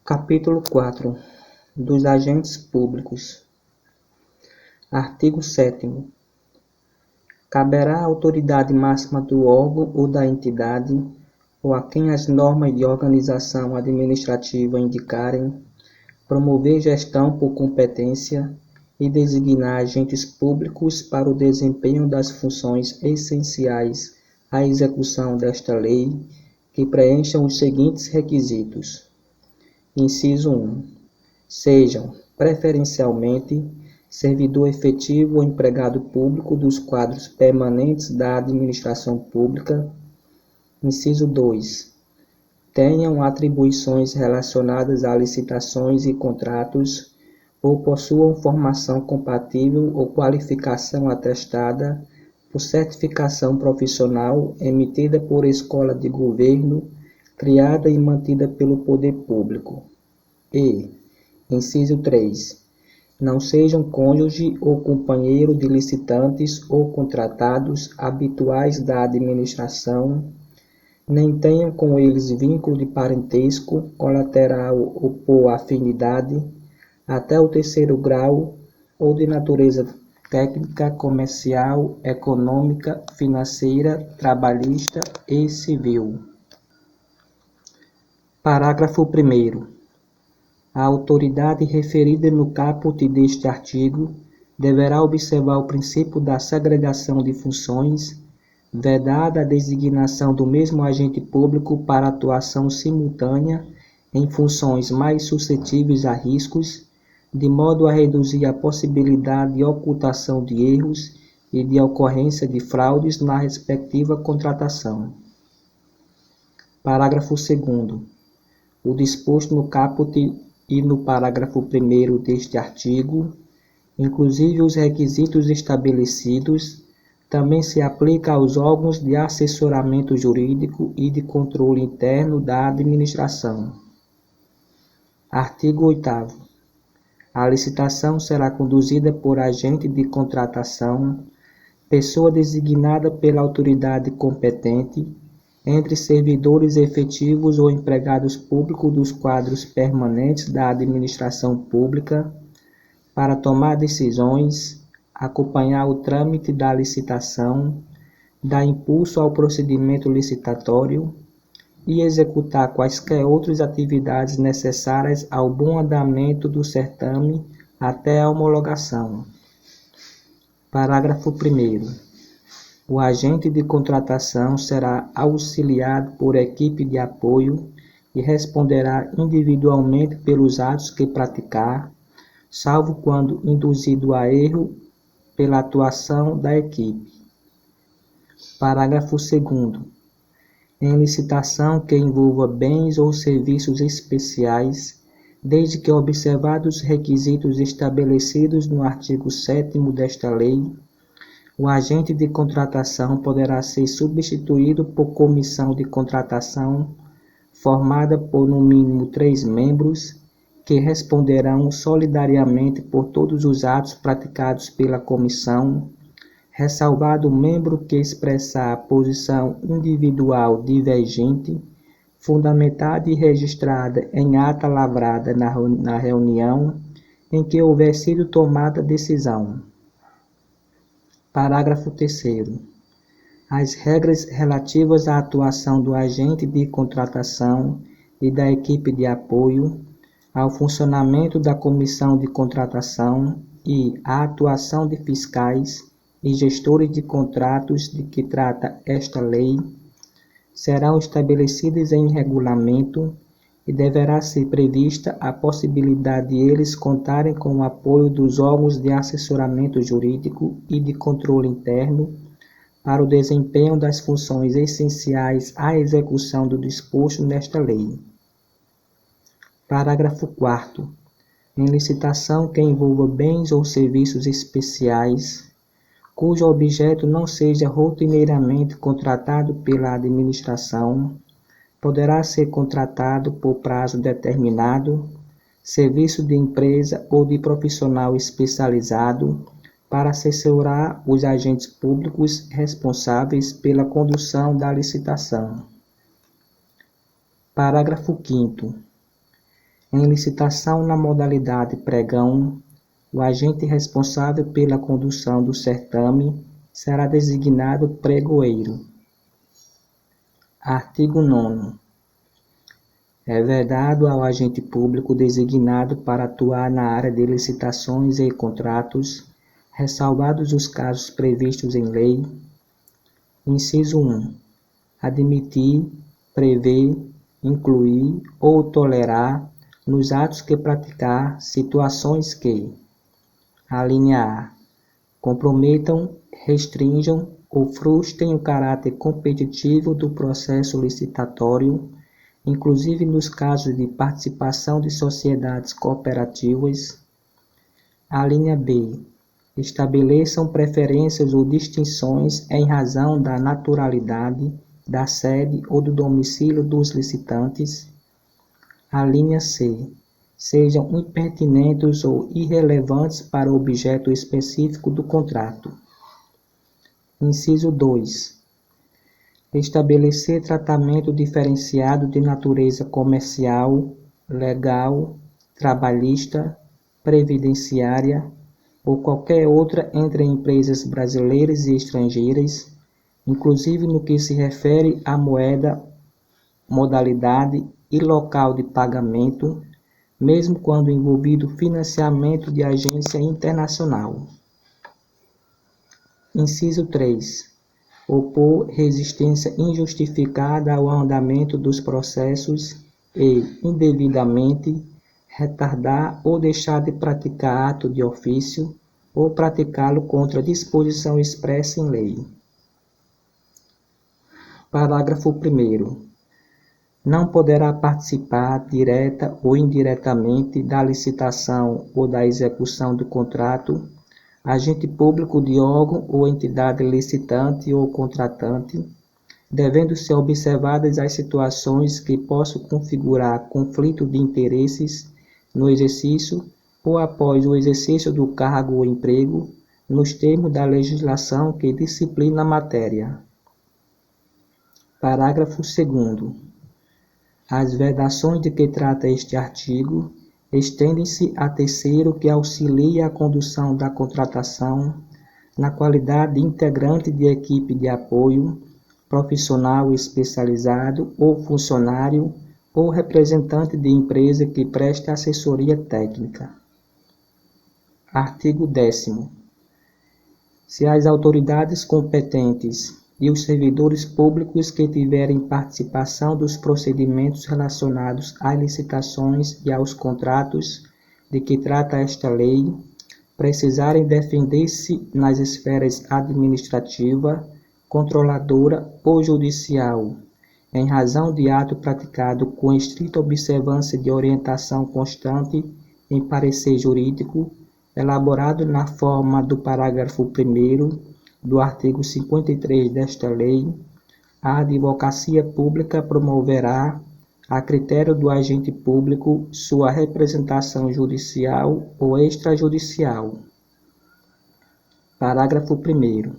Capítulo 4 dos agentes públicos. Artigo 7º. Caberá à autoridade máxima do órgão ou da entidade, ou a quem as normas de organização administrativa indicarem, promover gestão por competência e designar agentes públicos para o desempenho das funções essenciais à execução desta lei, que preencham os seguintes requisitos. Inciso 1. Sejam, preferencialmente, servidor efetivo ou empregado público dos quadros permanentes da administração pública. Inciso 2. Tenham atribuições relacionadas a licitações e contratos ou possuam formação compatível ou qualificação atestada por certificação profissional emitida por escola de governo, criada e mantida pelo poder público. E, inciso 3, não sejam cônjuge ou companheiro de licitantes ou contratados habituais da administração, nem tenham com eles vínculo de parentesco, colateral ou por afinidade, até o 3º grau ou de natureza técnica, comercial, econômica, financeira, trabalhista e civil. Parágrafo 1º. A autoridade referida no caput deste artigo deverá observar o princípio da segregação de funções, vedada a designação do mesmo agente público para atuação simultânea em funções mais suscetíveis a riscos, de modo a reduzir a possibilidade de ocultação de erros e de ocorrência de fraudes na respectiva contratação. Parágrafo 2º. O disposto no caput e no parágrafo 1º deste artigo, inclusive os requisitos estabelecidos, também se aplica aos órgãos de assessoramento jurídico e de controle interno da administração. Artigo 8º. A licitação será conduzida por agente de contratação, pessoa designada pela autoridade competente, entre servidores efetivos ou empregados públicos dos quadros permanentes da administração pública, para tomar decisões, acompanhar o trâmite da licitação, dar impulso ao procedimento licitatório e executar quaisquer outras atividades necessárias ao bom andamento do certame até a homologação. Parágrafo 1º. O agente de contratação será auxiliado por equipe de apoio e responderá individualmente pelos atos que praticar, salvo quando induzido a erro pela atuação da equipe. Parágrafo 2º. Em licitação que envolva bens ou serviços especiais, desde que observados os requisitos estabelecidos no artigo 7º desta lei, o agente de contratação poderá ser substituído por comissão de contratação, formada por no mínimo 3 membros, que responderão solidariamente por todos os atos praticados pela comissão, ressalvado o membro que expressar posição individual divergente, fundamentada e registrada em ata lavrada na reunião em que houver sido tomada decisão. Parágrafo 3º. As regras relativas à atuação do agente de contratação e da equipe de apoio, ao funcionamento da comissão de contratação e à atuação de fiscais e gestores de contratos de que trata esta lei, serão estabelecidas em regulamento e deverá ser prevista a possibilidade de eles contarem com o apoio dos órgãos de assessoramento jurídico e de controle interno para o desempenho das funções essenciais à execução do disposto nesta lei. Parágrafo 4º. Em licitação que envolva bens ou serviços especiais, cujo objeto não seja rotineiramente contratado pela administração, poderá ser contratado por prazo determinado, serviço de empresa ou de profissional especializado para assessorar os agentes públicos responsáveis pela condução da licitação. Parágrafo 5º. Em licitação na modalidade pregão, o agente responsável pela condução do certame será designado pregoeiro. Artigo 9º. É vedado ao agente público designado para atuar na área de licitações e contratos, ressalvados os casos previstos em lei. Inciso 1. Admitir, prever, incluir ou tolerar nos atos que praticar situações que: alínea A. Comprometam, restringam ou frustrem o caráter competitivo do processo licitatório, inclusive nos casos de participação de sociedades cooperativas. Alínea B. Estabeleçam preferências ou distinções em razão da naturalidade, da sede ou do domicílio dos licitantes. Alínea C. Sejam impertinentes ou irrelevantes para o objeto específico do contrato. Inciso 2. Estabelecer tratamento diferenciado de natureza comercial, legal, trabalhista, previdenciária ou qualquer outra entre empresas brasileiras e estrangeiras, inclusive no que se refere à moeda, modalidade e local de pagamento, mesmo quando envolvido financiamento de agência internacional. Inciso 3. Opor resistência injustificada ao andamento dos processos e, indevidamente, retardar ou deixar de praticar ato de ofício ou praticá-lo contra disposição expressa em lei. Parágrafo 1º. Não poderá participar, direta ou indiretamente, da licitação ou da execução do contrato, agente público de órgão ou entidade licitante ou contratante, devendo ser observadas as situações que possam configurar conflito de interesses no exercício ou após o exercício do cargo ou emprego, nos termos da legislação que disciplina a matéria. Parágrafo 2º. As vedações de que trata este artigo estendem-se a terceiro que auxilia a condução da contratação na qualidade de integrante de equipe de apoio, profissional especializado ou funcionário ou representante de empresa que preste assessoria técnica. Artigo 10º. Se as autoridades competentes e os servidores públicos que tiverem participação dos procedimentos relacionados às licitações e aos contratos de que trata esta lei, precisarem defender-se nas esferas administrativa, controladora ou judicial, em razão de ato praticado com estrita observância de orientação constante em parecer jurídico, elaborado na forma do parágrafo 1º do artigo 53 desta lei, a advocacia pública promoverá, a critério do agente público, sua representação judicial ou extrajudicial. Parágrafo 1º.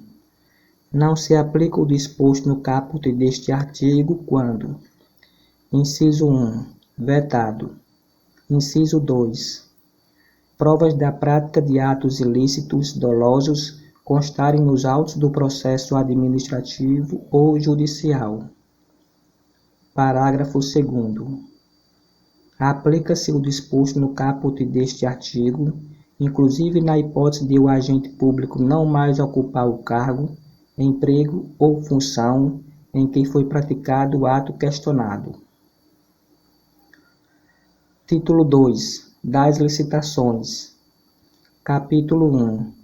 Não se aplica o disposto no caput deste artigo quando: inciso 1. Vetado. Inciso 2. Provas da prática de atos ilícitos dolosos constarem nos autos do processo administrativo ou judicial. Parágrafo 2º. Aplica-se o disposto no caput deste artigo, inclusive na hipótese de o agente público não mais ocupar o cargo, emprego ou função em que foi praticado o ato questionado. Título 2. Das licitações. Capítulo 1.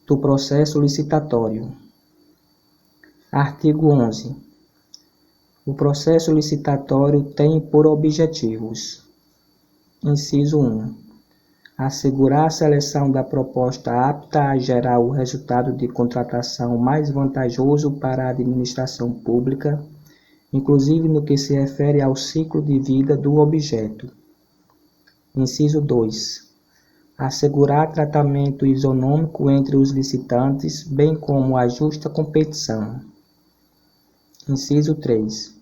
Do processo licitatório. Artigo 11. O processo licitatório tem por objetivos: inciso 1. Assegurar a seleção da proposta apta a gerar o resultado de contratação mais vantajoso para a administração pública, inclusive no que se refere ao ciclo de vida do objeto. Inciso 2. Assegurar tratamento isonômico entre os licitantes, bem como a justa competição. Inciso 3.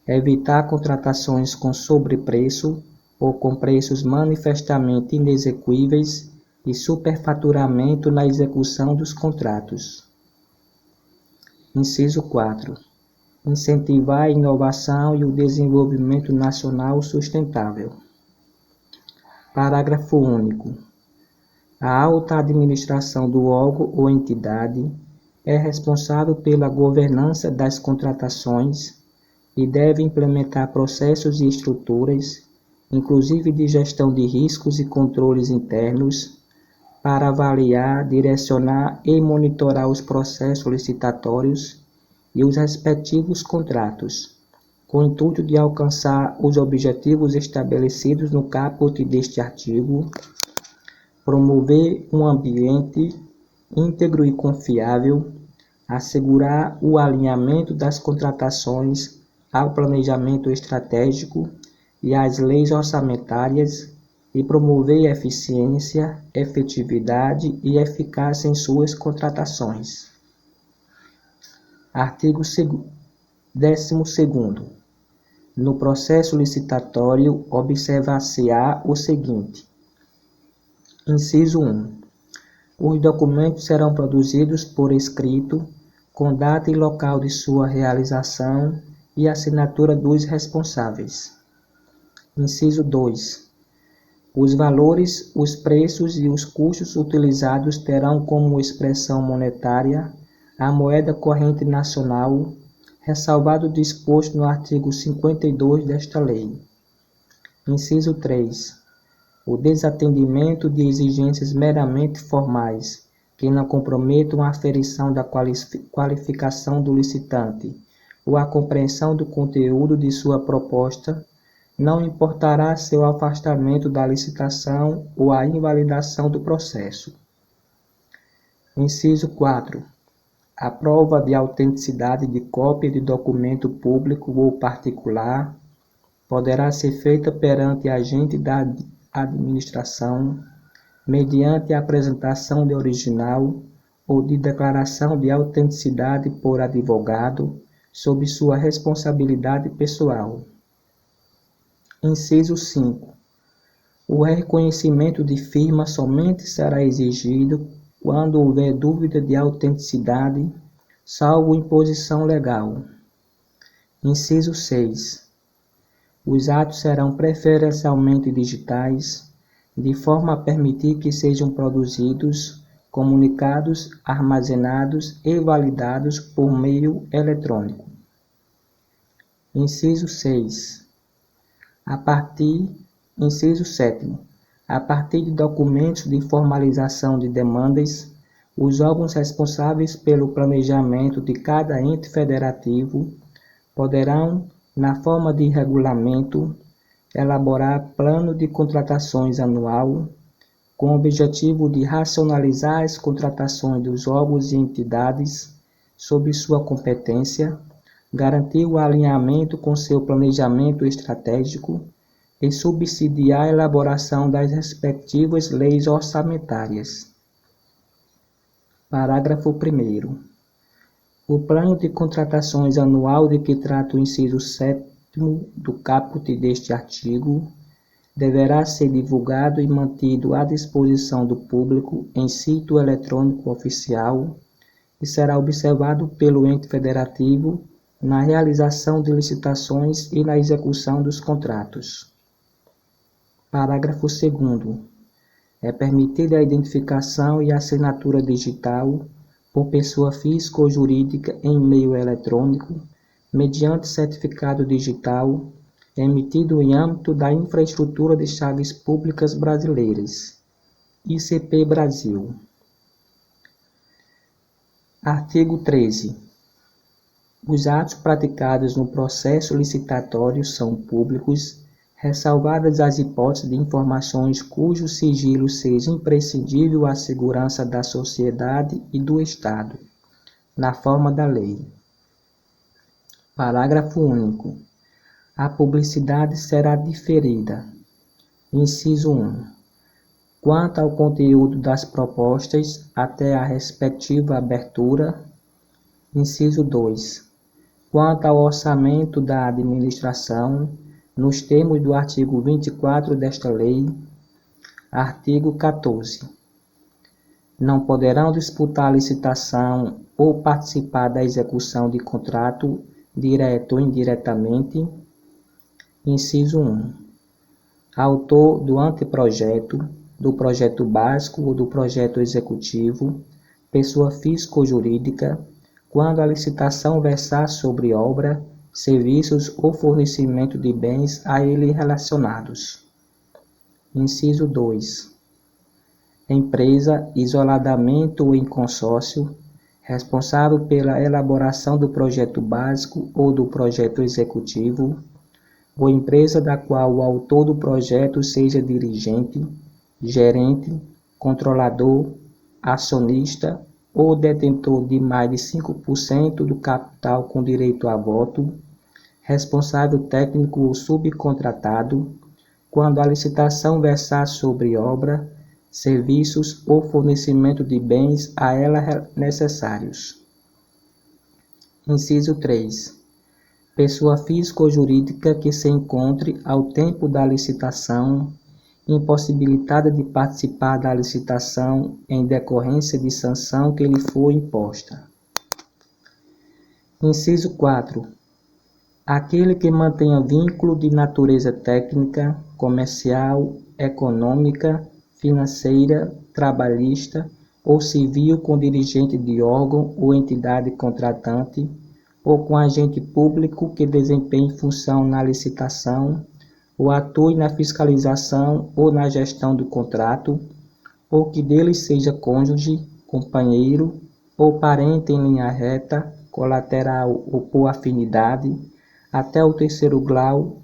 Evitar contratações com sobrepreço, ou com preços manifestamente inexequíveis e superfaturamento na execução dos contratos. Inciso 4. Incentivar a inovação e o desenvolvimento nacional sustentável. Parágrafo único. A alta administração do órgão ou entidade é responsável pela governança das contratações e deve implementar processos e estruturas, inclusive de gestão de riscos e controles internos, para avaliar, direcionar e monitorar os processos licitatórios e os respectivos contratos, com o intuito de alcançar os objetivos estabelecidos no caput deste artigo, promover um ambiente íntegro e confiável, assegurar o alinhamento das contratações ao planejamento estratégico e às leis orçamentárias e promover eficiência, efetividade e eficácia em suas contratações. Artigo 12º. No processo licitatório, observar-se-á o seguinte. Inciso 1. Os documentos serão produzidos por escrito, com data e local de sua realização e assinatura dos responsáveis. Inciso 2. Os valores, os preços e os custos utilizados terão como expressão monetária a moeda corrente nacional, ressalvado o disposto no artigo 52 desta lei. Inciso 3. O desatendimento de exigências meramente formais, que não comprometam a aferição da qualificação do licitante ou a compreensão do conteúdo de sua proposta, não importará seu afastamento da licitação ou a invalidação do processo. Inciso 4. A prova de autenticidade de cópia de documento público ou particular poderá ser feita perante agente da administração, mediante a apresentação de original ou de declaração de autenticidade por advogado, sob sua responsabilidade pessoal. Inciso 5. O reconhecimento de firma somente será exigido quando houver dúvida de autenticidade, salvo imposição legal. Inciso 6. Os atos serão preferencialmente digitais, de forma a permitir que sejam produzidos, comunicados, armazenados e validados por meio eletrônico. Inciso 6. Inciso 7. A partir de documentos de formalização de demandas, os órgãos responsáveis pelo planejamento de cada ente federativo poderão, na forma de regulamento, elaborar plano de contratações anual, com o objetivo de racionalizar as contratações dos órgãos e entidades sob sua competência, garantir o alinhamento com seu planejamento estratégico e subsidiar a elaboração das respectivas leis orçamentárias. Parágrafo 1º. O plano de contratações anual de que trata o inciso 7º do caput deste artigo deverá ser divulgado e mantido à disposição do público em sítio eletrônico oficial e será observado pelo ente federativo na realização de licitações e na execução dos contratos. Parágrafo 2º. É permitida a identificação e assinatura digital por pessoa física ou jurídica em meio eletrônico, mediante certificado digital, emitido em âmbito da Infraestrutura de Chaves Públicas Brasileiras, ICP Brasil. Artigo 13. Os atos praticados no processo licitatório são públicos, ressalvadas as hipóteses de informações cujo sigilo seja imprescindível à segurança da sociedade e do Estado, na forma da lei. Parágrafo único. A publicidade será diferida. Inciso 1. Quanto ao conteúdo das propostas, até a respectiva abertura. Inciso 2. Quanto ao orçamento da administração, nos termos do artigo 24 desta lei. Artigo 14. Não poderão disputar a licitação ou participar da execução de contrato, direto ou indiretamente. Inciso 1. Autor do anteprojeto, do projeto básico ou do projeto executivo, pessoa física ou jurídica, quando a licitação versar sobre obra, serviços ou fornecimento de bens a ele relacionados. Inciso 2. Empresa, isoladamente ou em consórcio, responsável pela elaboração do projeto básico ou do projeto executivo, ou empresa da qual o autor do projeto seja dirigente, gerente, controlador, acionista ou detentor de mais de 5% do capital com direito a voto, responsável técnico ou subcontratado, quando a licitação versar sobre obra, serviços ou fornecimento de bens a ela necessários. Inciso 3. Pessoa física ou jurídica que se encontre, ao tempo da licitação, impossibilitada de participar da licitação em decorrência de sanção que lhe for imposta. Inciso 4. Aquele que mantenha vínculo de natureza técnica, comercial, econômica, financeira, trabalhista ou civil com dirigente de órgão ou entidade contratante, ou com agente público que desempenhe função na licitação, ou atue na fiscalização ou na gestão do contrato, ou que dele seja cônjuge, companheiro ou parente em linha reta, colateral ou por afinidade, até o 3º grau,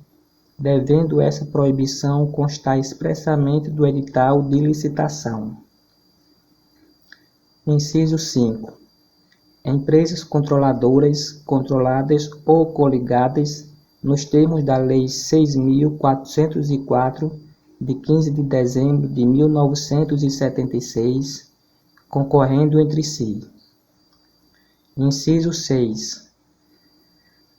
devendo essa proibição constar expressamente do edital de licitação. Inciso 5. Empresas controladoras, controladas ou coligadas, nos termos da Lei 6.404, de 15 de dezembro de 1976, concorrendo entre si. Inciso 6.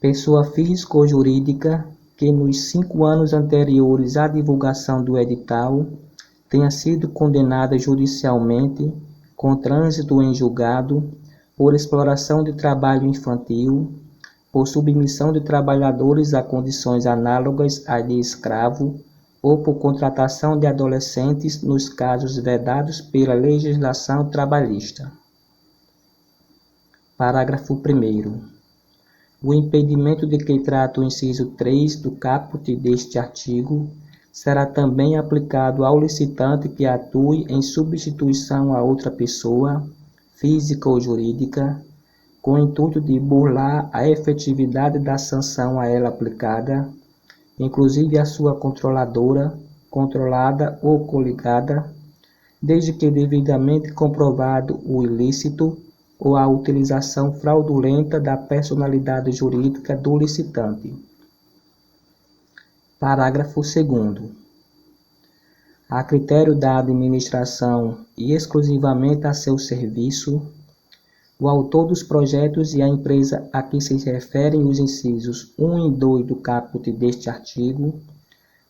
Pessoa física ou jurídica que nos 5 anos anteriores à divulgação do edital tenha sido condenada judicialmente, com trânsito em julgado, por exploração de trabalho infantil, por submissão de trabalhadores a condições análogas à de escravo, ou por contratação de adolescentes nos casos vedados pela legislação trabalhista. Parágrafo 1º. O impedimento de que trata o inciso 3 do caput deste artigo será também aplicado ao licitante que atue em substituição a outra pessoa, física ou jurídica, com o intuito de burlar a efetividade da sanção a ela aplicada, inclusive a sua controladora, controlada ou coligada, desde que devidamente comprovado o ilícito ou a utilização fraudulenta da personalidade jurídica do licitante. Parágrafo 2º. A critério da administração e exclusivamente a seu serviço, o autor dos projetos e a empresa a que se referem os incisos 1 e 2 do caput deste artigo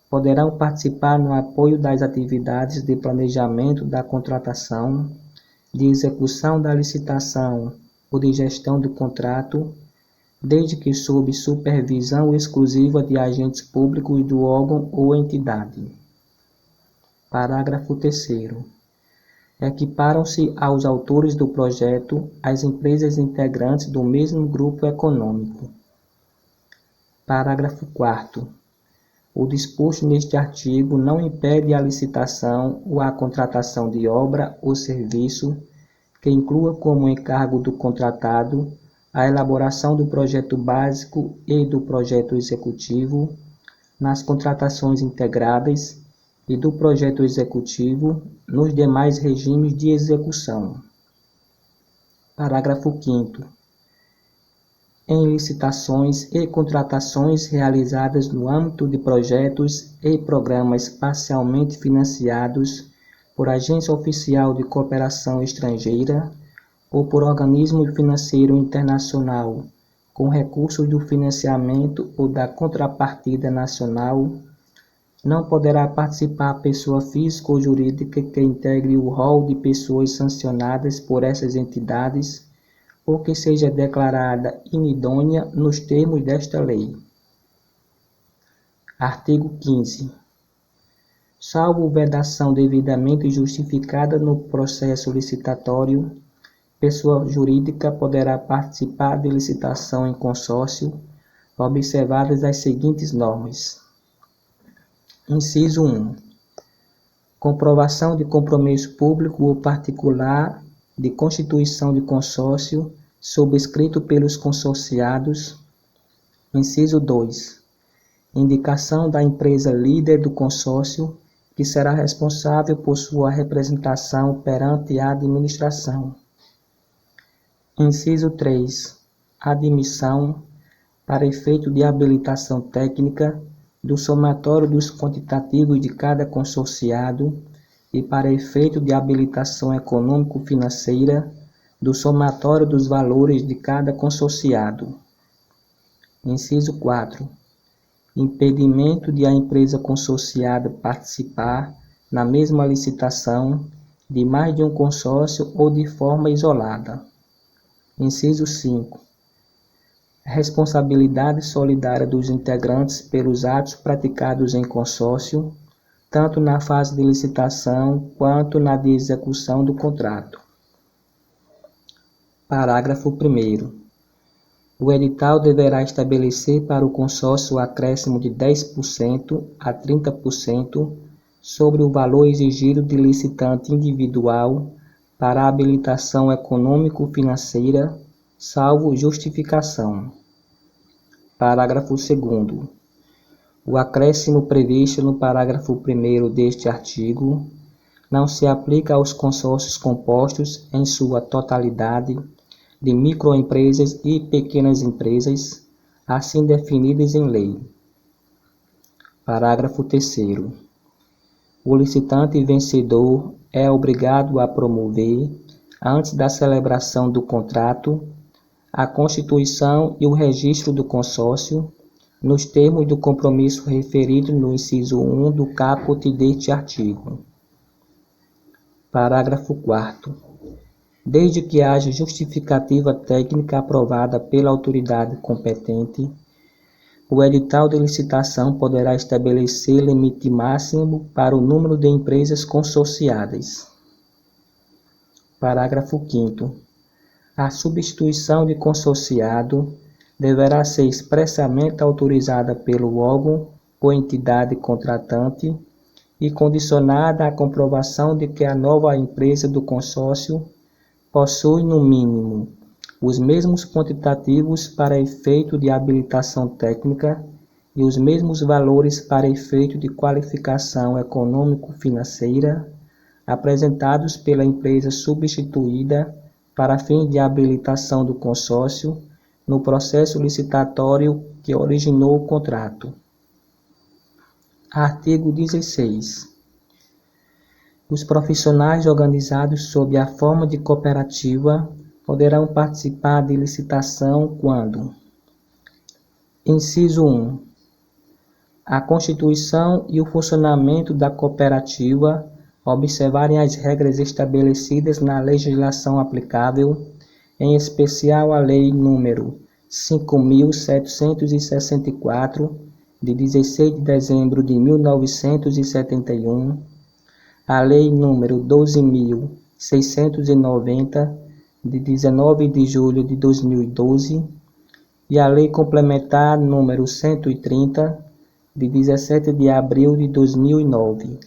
poderão participar no apoio das atividades de planejamento da contratação, de execução da licitação ou de gestão do contrato, desde que sob supervisão exclusiva de agentes públicos do órgão ou entidade. Parágrafo 3º. Equiparam-se aos autores do projeto as empresas integrantes do mesmo grupo econômico. Parágrafo 4º. O disposto neste artigo não impede a licitação ou a contratação de obra ou serviço que inclua como encargo do contratado a elaboração do projeto básico e do projeto executivo, nas contratações integradas e do projeto executivo nos demais regimes de execução. Parágrafo 5º. Em licitações e contratações realizadas no âmbito de projetos e programas parcialmente financiados por agência oficial de cooperação estrangeira ou por organismo financeiro internacional com recursos do financiamento ou da contrapartida nacional, não poderá participar pessoa física ou jurídica que integre o rol de pessoas sancionadas por essas entidades ou que seja declarada inidônea nos termos desta lei. Artigo 15. Salvo vedação devidamente justificada no processo licitatório, pessoa jurídica poderá participar de licitação em consórcio, observadas as seguintes normas. Inciso 1. Comprovação de compromisso público ou particular de constituição de consórcio subscrito pelos consorciados. Inciso 2. Indicação da empresa líder do consórcio, que será responsável por sua representação perante a administração. Inciso 3. Admissão, para efeito de habilitação técnica, do somatório dos quantitativos de cada consorciado e para efeito de habilitação econômico-financeira, do somatório dos valores de cada consorciado. Inciso 4. Impedimento de a empresa consorciada participar, na mesma licitação, de mais de um consórcio ou de forma isolada. Inciso 5. Responsabilidade solidária dos integrantes pelos atos praticados em consórcio, tanto na fase de licitação quanto na de execução do contrato. Parágrafo 1º. O edital deverá estabelecer para o consórcio o acréscimo de 10% a 30% sobre o valor exigido de licitante individual para a habilitação econômico-financeira, salvo justificação. Parágrafo 2º. O acréscimo previsto no parágrafo 1º deste artigo não se aplica aos consórcios compostos, em sua totalidade, de microempresas e pequenas empresas, assim definidas em lei. Parágrafo 3º. O licitante vencedor é obrigado a promover, antes da celebração do contrato, a constituição e o registro do consórcio, nos termos do compromisso referido no inciso 1 do caput deste artigo. Parágrafo 4º. Desde que haja justificativa técnica aprovada pela autoridade competente, o edital de licitação poderá estabelecer limite máximo para o número de empresas consorciadas. Parágrafo 5º. A substituição de consorciado deverá ser expressamente autorizada pelo órgão ou entidade contratante e condicionada à comprovação de que a nova empresa do consórcio possui, no mínimo, os mesmos quantitativos para efeito de habilitação técnica e os mesmos valores para efeito de qualificação econômico-financeira apresentados pela empresa substituída para fim de habilitação do consórcio no processo licitatório que originou o contrato. Artigo 16. Os profissionais organizados sob a forma de cooperativa poderão participar de licitação quando: Inciso 1. A constituição e o funcionamento da cooperativa observarem as regras estabelecidas na legislação aplicável, em especial a Lei nº 5.764, de 16 de dezembro de 1971, a Lei nº 12.690, de 19 de julho de 2012, e a Lei Complementar nº 130, de 17 de abril de 2009.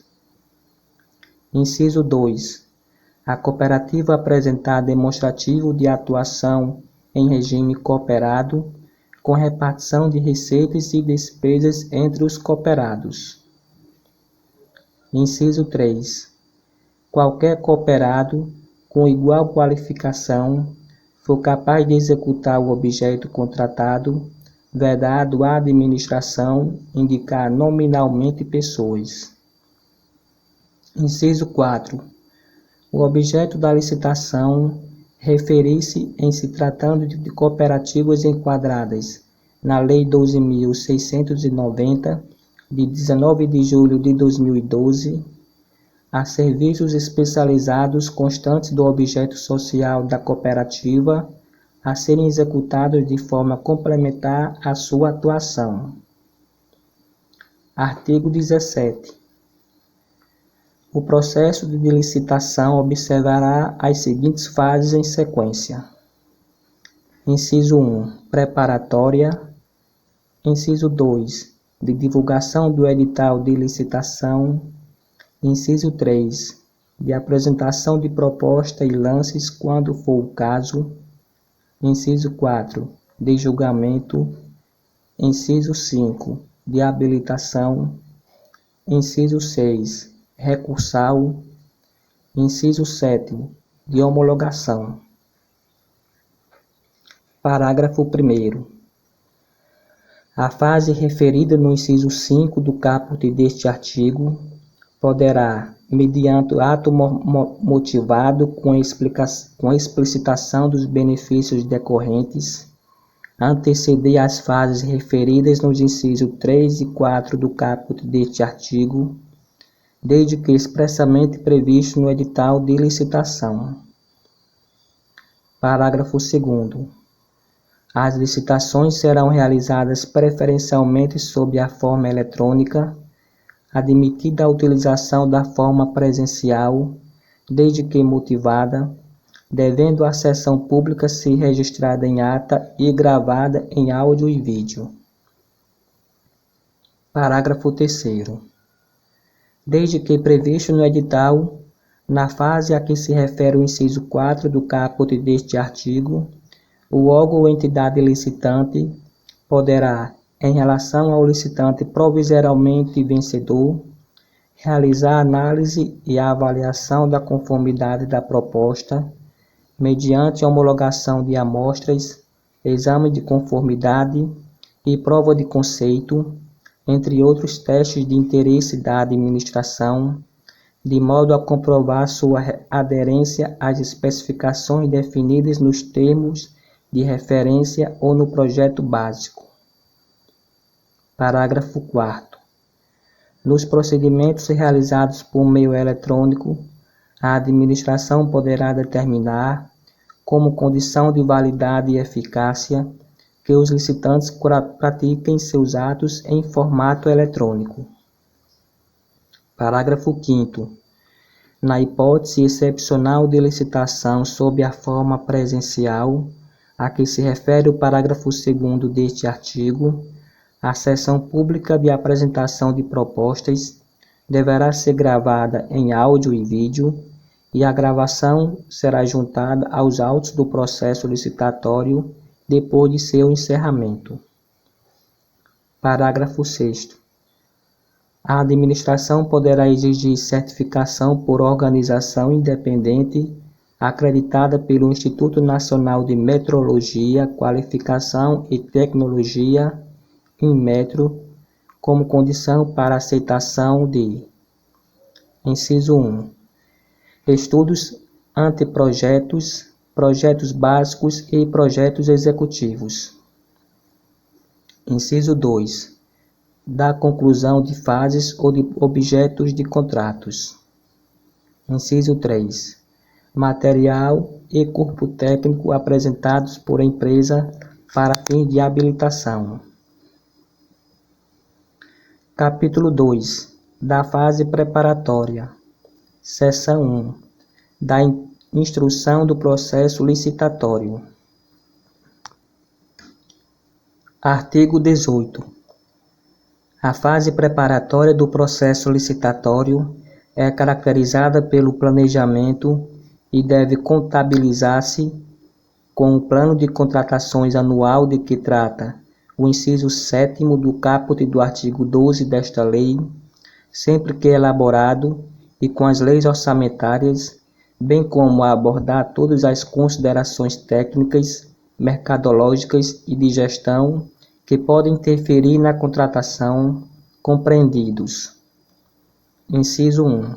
Inciso 2. A cooperativa apresentar demonstrativo de atuação em regime cooperado, com repartição de receitas e despesas entre os cooperados. Inciso 3. Qualquer cooperado, com igual qualificação, for capaz de executar o objeto contratado, vedado à administração indicar nominalmente pessoas. Inciso 4. O objeto da licitação referir-se em se tratando de cooperativas enquadradas na Lei 12.690, de 19 de julho de 2012, a serviços especializados constantes do objeto social da cooperativa a serem executados de forma complementar à sua atuação. Artigo 17. O processo de licitação observará as seguintes fases em sequência. Inciso 1. Preparatória. Inciso 2. De divulgação do edital de licitação. Inciso 3. De apresentação de proposta e lances quando for o caso. Inciso 4. De julgamento. Inciso 5. De habilitação. Inciso 6. Recursal. Inciso 7. De homologação. Parágrafo 1º. A fase referida no inciso 5 do caput deste artigo poderá, mediante ato motivado com explicitação dos benefícios decorrentes, anteceder as fases referidas nos incisos 3 e 4 do caput deste artigo, desde que expressamente previsto no edital de licitação. Parágrafo 2º. As licitações serão realizadas preferencialmente sob a forma eletrônica, admitida a utilização da forma presencial, desde que motivada, devendo a sessão pública ser registrada em ata e gravada em áudio e vídeo. Parágrafo 3º. Desde que previsto no edital, na fase a que se refere o inciso 4 do caput deste artigo, o órgão ou entidade licitante poderá, em relação ao licitante provisoriamente vencedor, realizar a análise e a avaliação da conformidade da proposta, mediante homologação de amostras, exame de conformidade e prova de conceito, entre outros testes de interesse da administração, de modo a comprovar sua aderência às especificações definidas nos termos de referência ou no projeto básico. Parágrafo 4º. Nos procedimentos realizados por meio eletrônico, a administração poderá determinar, como condição de validade e eficácia, que os licitantes pratiquem seus atos em formato eletrônico. Parágrafo 5º. Na hipótese excepcional de licitação sob a forma presencial, a que se refere o parágrafo 2º deste artigo, a sessão pública de apresentação de propostas deverá ser gravada em áudio e vídeo, e a gravação será juntada aos autos do processo licitatório depois de seu encerramento. Parágrafo 6º. A administração poderá exigir certificação por organização independente acreditada pelo Instituto Nacional de Metrologia, Qualificação e Tecnologia, INMetro, como condição para aceitação de: inciso 1. Estudos anteprojetos, projetos básicos e projetos executivos. Inciso 2. Da conclusão de fases ou de objetos de contratos. Inciso 3. Material e corpo técnico apresentados por empresa para fins de habilitação. Capítulo 2. Da fase preparatória. Seção 1. Da instrução do processo licitatório. Artigo 18. A fase preparatória do processo licitatório é caracterizada pelo planejamento e deve contabilizar-se com o plano de contratações anual de que trata o inciso 7º do caput do artigo 12 desta lei, sempre que elaborado, e com as leis orçamentárias, bem como a abordar todas as considerações técnicas, mercadológicas e de gestão que podem interferir na contratação, compreendidos. Inciso 1.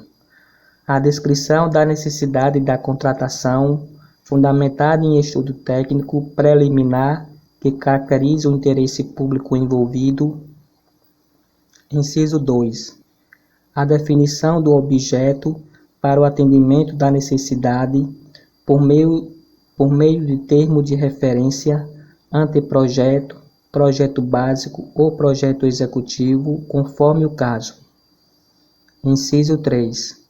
A descrição da necessidade da contratação, fundamentada em estudo técnico preliminar que caracteriza o interesse público envolvido. Inciso 2. A definição do objeto para o atendimento da necessidade por meio de termo de referência, anteprojeto, projeto básico ou projeto executivo, conforme o caso. Inciso 3.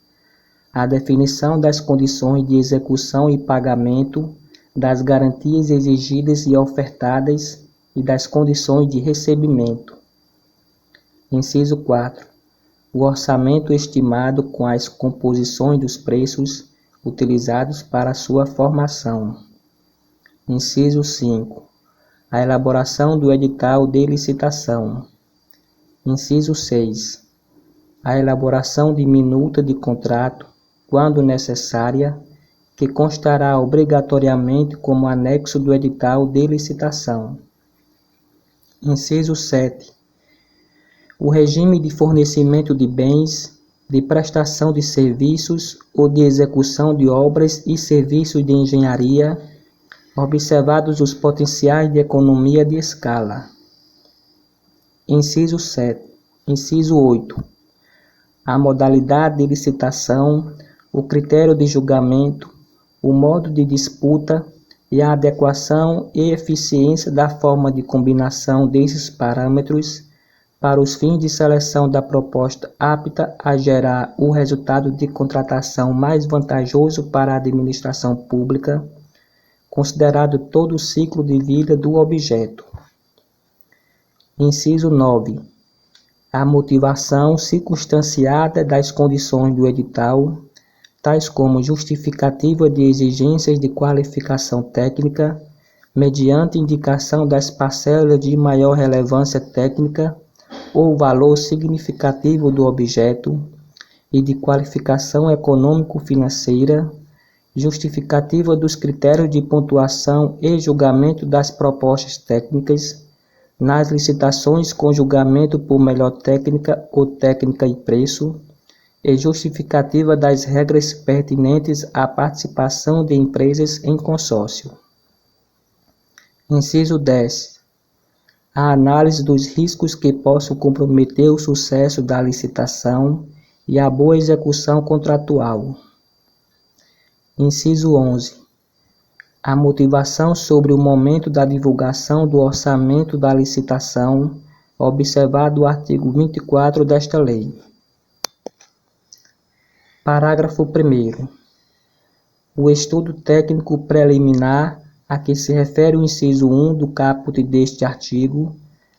A definição das condições de execução e pagamento, das garantias exigidas e ofertadas e das condições de recebimento. Inciso 4. O orçamento estimado com as composições dos preços utilizados para sua formação. Inciso 5. A elaboração do edital de licitação. Inciso 6. A elaboração de minuta de contrato, quando necessária, que constará obrigatoriamente como anexo do edital de licitação. Inciso 7. O regime de fornecimento de bens, de prestação de serviços ou de execução de obras e serviços de engenharia, observados os potenciais de economia de escala. Inciso 8. A modalidade de licitação, o critério de julgamento, o modo de disputa e a adequação e eficiência da forma de combinação desses parâmetros para os fins de seleção da proposta apta a gerar o resultado de contratação mais vantajoso para a administração pública, considerado todo o ciclo de vida do objeto. Inciso 9. A motivação circunstanciada das condições do edital, tais como justificativa de exigências de qualificação técnica, mediante indicação das parcelas de maior relevância técnica ou valor significativo do objeto e de qualificação econômico-financeira, justificativa dos critérios de pontuação e julgamento das propostas técnicas, nas licitações com julgamento por melhor técnica ou técnica e preço, e justificativa das regras pertinentes à participação de empresas em consórcio. Inciso 10. A análise dos riscos que possam comprometer o sucesso da licitação e a boa execução contratual. Inciso 11. A motivação sobre o momento da divulgação do orçamento da licitação, observado o artigo 24 desta lei. Parágrafo 1º. O estudo técnico preliminar a que se refere o inciso 1 do caput deste artigo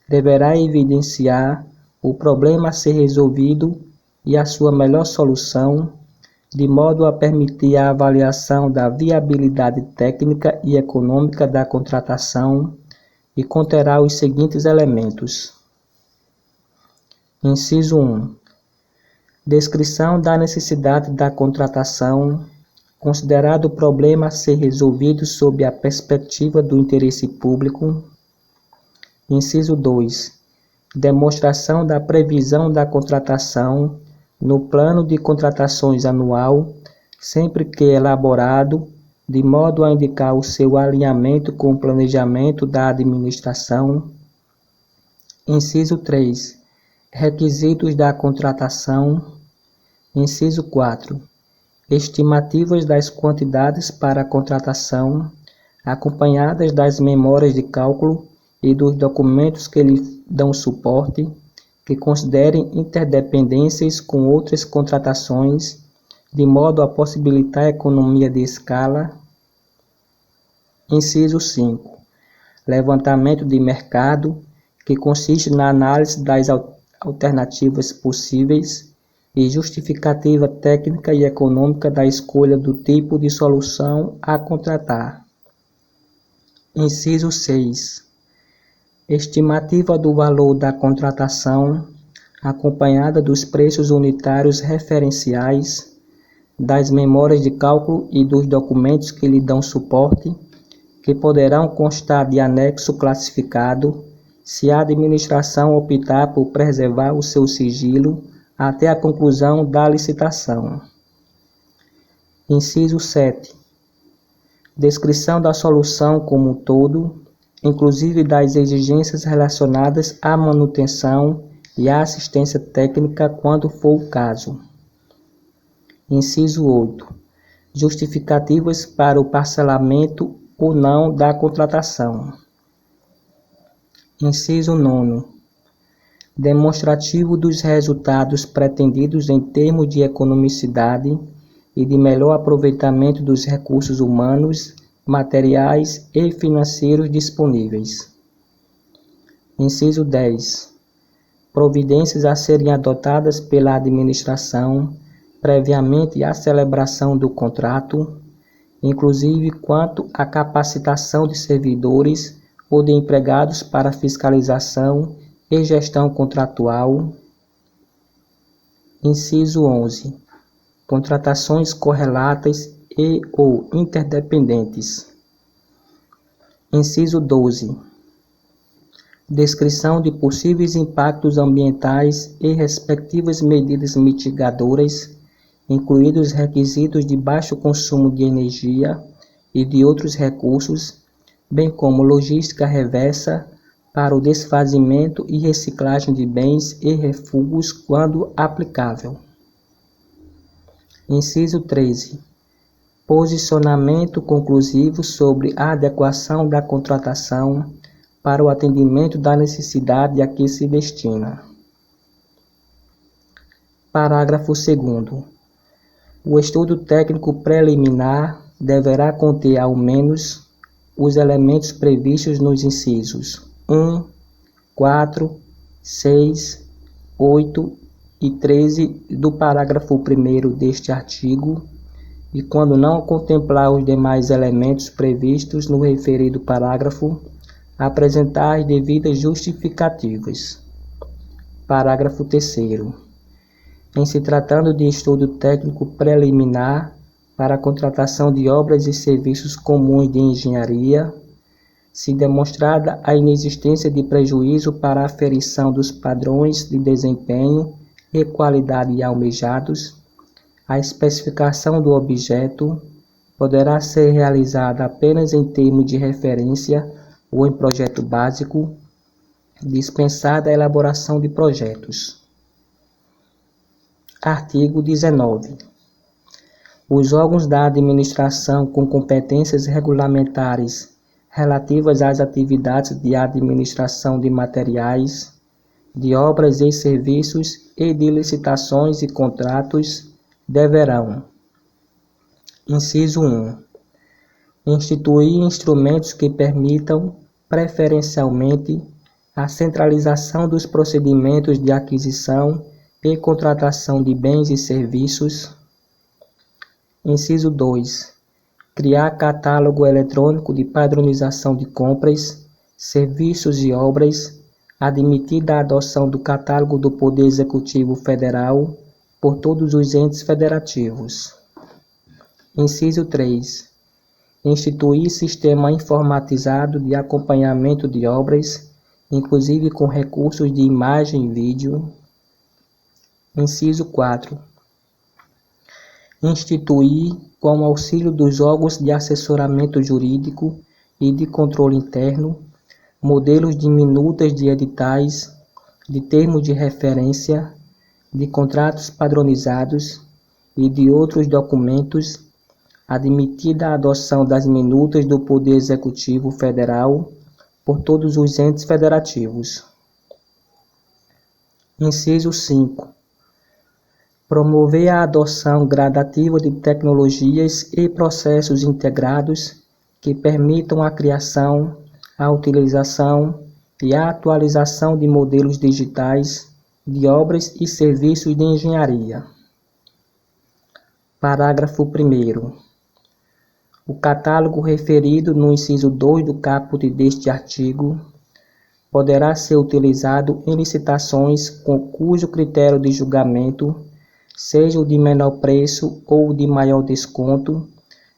deverá evidenciar o problema a ser resolvido e a sua melhor solução, de modo a permitir a avaliação da viabilidade técnica e econômica da contratação e conterá os seguintes elementos. Inciso 1. Descrição da necessidade da contratação, considerado o problema a ser resolvido sob a perspectiva do interesse público. Inciso 2. Demonstração da previsão da contratação no plano de contratações anual, sempre que elaborado, de modo a indicar o seu alinhamento com o planejamento da administração. Inciso 3. Requisitos da contratação. Inciso 4. Estimativas das quantidades para a contratação, acompanhadas das memórias de cálculo e dos documentos que lhe dão suporte, que considerem interdependências com outras contratações, de modo a possibilitar a economia de escala. Inciso 5. Levantamento de mercado, que consiste na análise das alternativas possíveis e justificativa técnica e econômica da escolha do tipo de solução a contratar. Inciso 6. Estimativa do valor da contratação, acompanhada dos preços unitários referenciais, das memórias de cálculo e dos documentos que lhe dão suporte, que poderão constar de anexo classificado, se a administração optar por preservar o seu sigilo até a conclusão da licitação. Inciso 7. descrição da solução como um todo, inclusive das exigências relacionadas à manutenção e à assistência técnica quando for o caso. Inciso 8. Justificativas para o parcelamento ou não da contratação. Inciso 9. Demonstrativo dos resultados pretendidos em termos de economicidade e de melhor aproveitamento dos recursos humanos, materiais e financeiros disponíveis. Inciso 10. Providências a serem adotadas pela administração previamente à celebração do contrato, inclusive quanto à capacitação de servidores ou de empregados para fiscalização e gestão contratual. Inciso 11. Contratações correlatas e ou interdependentes. Inciso 12. Descrição de possíveis impactos ambientais e respectivas medidas mitigadoras, incluídos requisitos de baixo consumo de energia e de outros recursos, bem como logística reversa para o desfazimento e reciclagem de bens e refúgios quando aplicável. Inciso 13. Posicionamento conclusivo sobre a adequação da contratação para o atendimento da necessidade a que se destina. Parágrafo 2º. O estudo técnico preliminar deverá conter ao menos os elementos previstos nos incisos 1, 4, 6, 8 e 13 do parágrafo 1º deste artigo, e quando não contemplar os demais elementos previstos no referido parágrafo, apresentar as devidas justificativas. Parágrafo 3º. Em se tratando de estudo técnico preliminar para a contratação de obras e serviços comuns de engenharia, se demonstrada a inexistência de prejuízo para a aferição dos padrões de desempenho e qualidade almejados, a especificação do objeto poderá ser realizada apenas em termos de referência ou em projeto básico, dispensada a elaboração de projetos. Artigo 19. Os órgãos da administração com competências regulamentares relativas às atividades de administração de materiais, de obras e serviços e de licitações e contratos deverão: inciso 1. Instituir instrumentos que permitam, preferencialmente, a centralização dos procedimentos de aquisição e contratação de bens e serviços. Inciso 2. Criar catálogo eletrônico de padronização de compras, serviços e obras, admitida a adoção do catálogo do Poder Executivo Federal por todos os entes federativos. Inciso 3. Instituir sistema informatizado de acompanhamento de obras, inclusive com recursos de imagem e vídeo. Inciso 4. Instituir, com o auxílio dos órgãos de assessoramento jurídico e de controle interno, modelos de minutas de editais, de termos de referência, de contratos padronizados e de outros documentos, admitida a adoção das minutas do Poder Executivo Federal por todos os entes federativos. Inciso 5. Promover a adoção gradativa de tecnologias e processos integrados que permitam a criação, a utilização e a atualização de modelos digitais de obras e serviços de engenharia. Parágrafo 1º. O catálogo referido no inciso 2 do caput deste artigo poderá ser utilizado em licitações cujo critério de julgamento seja o de menor preço ou de maior desconto,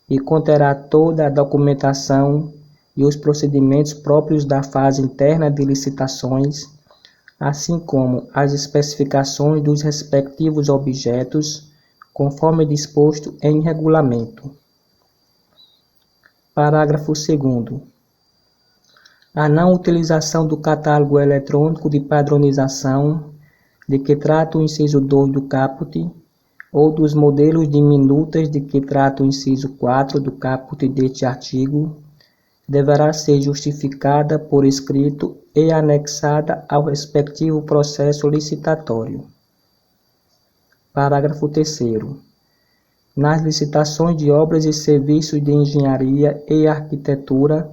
e conterá toda a documentação e os procedimentos próprios da fase interna de licitações, assim como as especificações dos respectivos objetos, conforme disposto em regulamento. Parágrafo 2º. A não utilização do catálogo eletrônico de padronização de que trata o inciso 2 do caput, ou dos modelos de minutas de que trata o inciso 4 do caput deste artigo, deverá ser justificada por escrito e anexada ao respectivo processo licitatório. Parágrafo 3º. Nas licitações de obras e serviços de engenharia e arquitetura,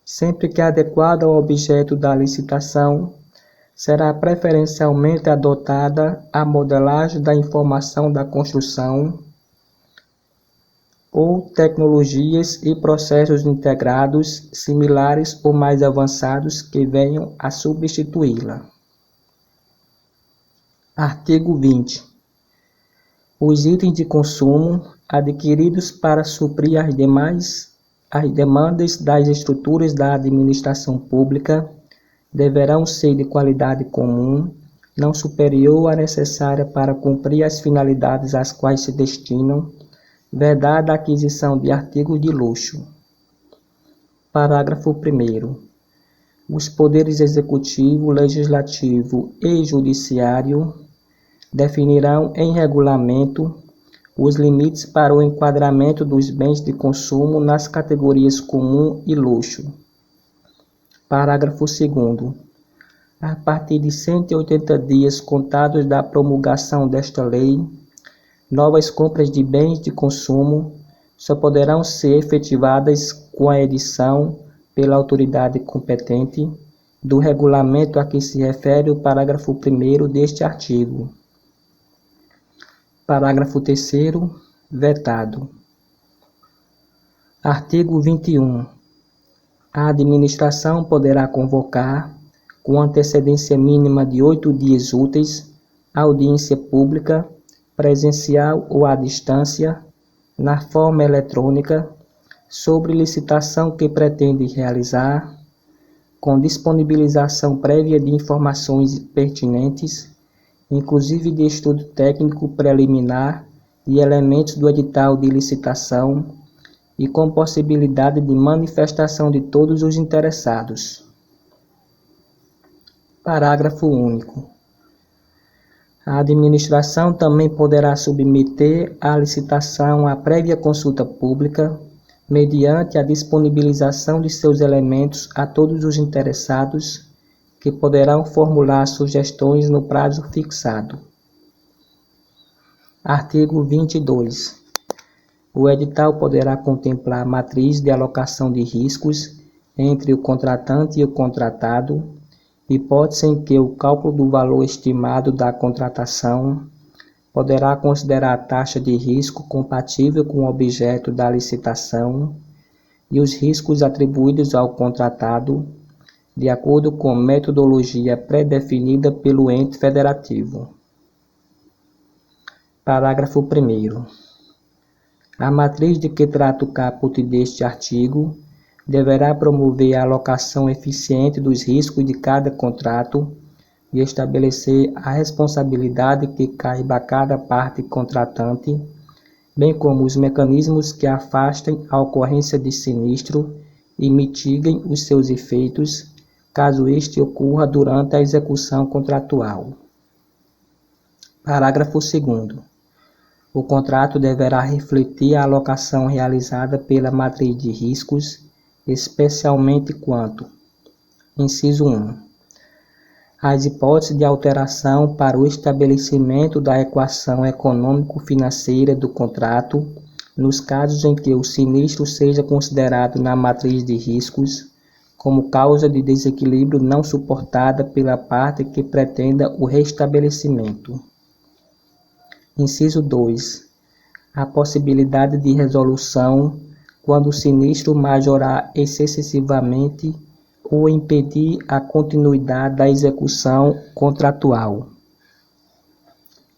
sempre que adequado ao objeto da licitação, será preferencialmente adotada a modelagem da informação da construção ou tecnologias e processos integrados similares ou mais avançados que venham a substituí-la. Artigo 20. Os itens de consumo adquiridos para suprir as demandas das estruturas da administração pública deverão ser de qualidade comum, não superior à necessária para cumprir as finalidades às quais se destinam, vedada a aquisição de artigos de luxo. Parágrafo 1º. Os poderes executivo, legislativo e judiciário definirão em regulamento os limites para o enquadramento dos bens de consumo nas categorias comum e luxo. Parágrafo 2º. A partir de 180 dias contados da promulgação desta lei, novas compras de bens de consumo só poderão ser efetivadas com a edição pela autoridade competente do regulamento a que se refere o parágrafo 1º deste artigo. Parágrafo 3º. Vetado. Artigo 21. A administração poderá convocar, com antecedência mínima de 8 dias úteis, audiência pública, presencial ou à distância, na forma eletrônica, sobre licitação que pretende realizar, com disponibilização prévia de informações pertinentes, inclusive de estudo técnico preliminar e elementos do edital de licitação, e com possibilidade de manifestação de todos os interessados. Parágrafo único. A administração também poderá submeter à licitação a prévia consulta pública, mediante a disponibilização de seus elementos a todos os interessados, que poderão formular sugestões no prazo fixado. Artigo 22. O edital poderá contemplar matriz de alocação de riscos entre o contratante e o contratado, hipótese em que o cálculo do valor estimado da contratação poderá considerar a taxa de risco compatível com o objeto da licitação e os riscos atribuídos ao contratado, de acordo com metodologia pré-definida pelo ente federativo. Parágrafo 1º. A matriz de que trata o caput deste artigo deverá promover a alocação eficiente dos riscos de cada contrato e estabelecer a responsabilidade que caiba a cada parte contratante, bem como os mecanismos que afastem a ocorrência de sinistro e mitiguem os seus efeitos, caso este ocorra durante a execução contratual. Parágrafo 2º. O contrato deverá refletir a alocação realizada pela matriz de riscos, especialmente quanto: inciso 1. As hipóteses de alteração para o estabelecimento da equação econômico-financeira do contrato, nos casos em que o sinistro seja considerado na matriz de riscos como causa de desequilíbrio não suportada pela parte que pretenda o restabelecimento. Inciso 2. A possibilidade de resolução quando o sinistro majorar excessivamente ou impedir a continuidade da execução contratual.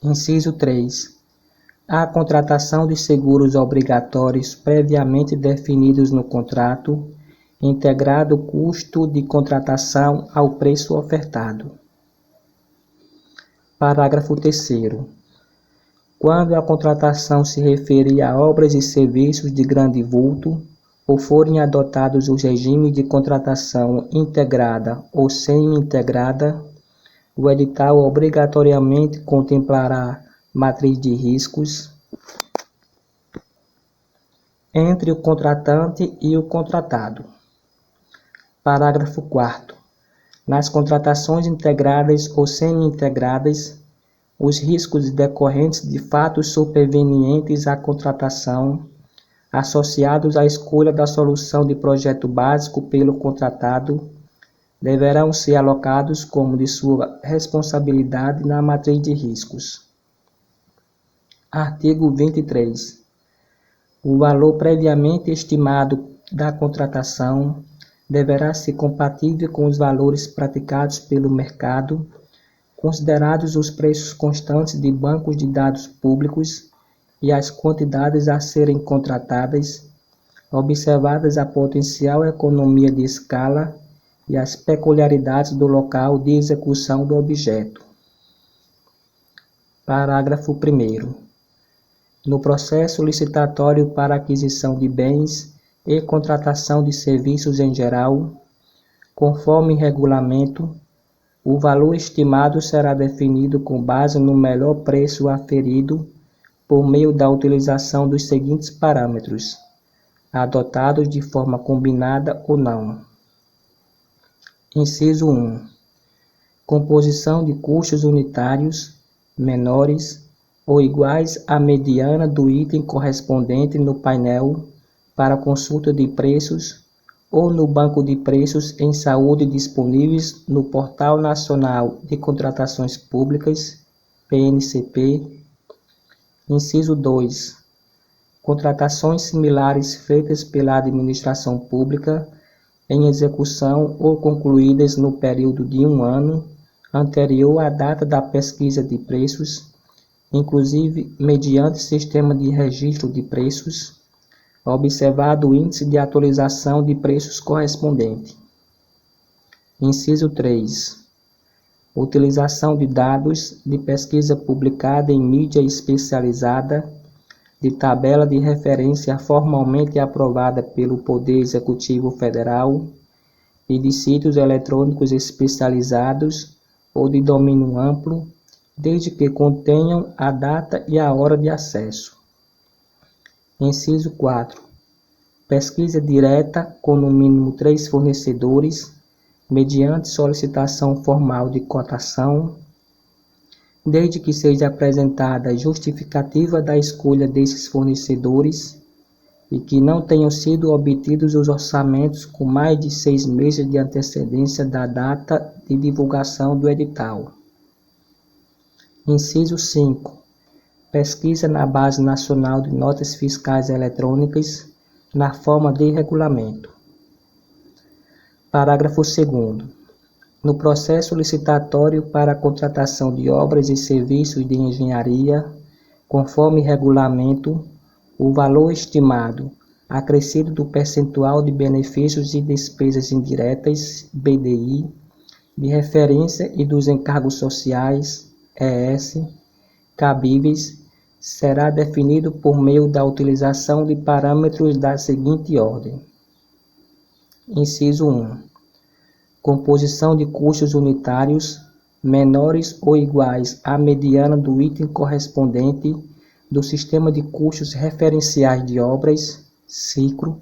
Inciso 3. A contratação de seguros obrigatórios previamente definidos no contrato, integrado o custo de contratação ao preço ofertado. Parágrafo 3º. Quando a contratação se referir a obras e serviços de grande vulto, ou forem adotados os regimes de contratação integrada ou semi-integrada, o edital obrigatoriamente contemplará matriz de riscos entre o contratante e o contratado. Parágrafo 4º. Nas contratações integradas ou semi-integradas, os riscos decorrentes de fatos supervenientes à contratação, associados à escolha da solução de projeto básico pelo contratado, deverão ser alocados como de sua responsabilidade na matriz de riscos. Artigo 23. O valor previamente estimado da contratação deverá ser compatível com os valores praticados pelo mercado, considerados os preços constantes de bancos de dados públicos e as quantidades a serem contratadas, observadas a potencial economia de escala e as peculiaridades do local de execução do objeto. Parágrafo 1º. No processo licitatório para aquisição de bens e contratação de serviços em geral, conforme regulamento, o valor estimado será definido com base no melhor preço aferido por meio da utilização dos seguintes parâmetros, adotados de forma combinada ou não. Inciso 1. Composição de custos unitários menores ou iguais à mediana do item correspondente no painel para consulta de preços ou no banco de preços em saúde disponíveis no Portal Nacional de Contratações Públicas, PNCP. Inciso 2. Contratações similares feitas pela administração pública em execução ou concluídas no período de 1 ano anterior à data da pesquisa de preços, inclusive mediante sistema de registro de preços, observado o índice de atualização de preços correspondente. Inciso 3. Utilização de dados de pesquisa publicada em mídia especializada, de tabela de referência formalmente aprovada pelo Poder Executivo Federal e de sítios eletrônicos especializados ou de domínio amplo, desde que contenham a data e a hora de acesso. Inciso 4. Pesquisa direta com no mínimo 3 fornecedores, mediante solicitação formal de cotação, desde que seja apresentada a justificativa da escolha desses fornecedores e que não tenham sido obtidos os orçamentos com mais de 6 meses de antecedência da data de divulgação do edital. Inciso 5. Pesquisa na Base Nacional de Notas Fiscais Eletrônicas, na forma de regulamento. Parágrafo 2º. No processo licitatório para a contratação de obras e serviços de engenharia, conforme regulamento, o valor estimado, acrescido do percentual de benefícios e despesas indiretas, BDI, de referência e dos encargos sociais, ES, cabíveis, será definido por meio da utilização de parâmetros da seguinte ordem. Inciso 1. Composição de custos unitários menores ou iguais à mediana do item correspondente do Sistema de Custos Referenciais de Obras, SICRO,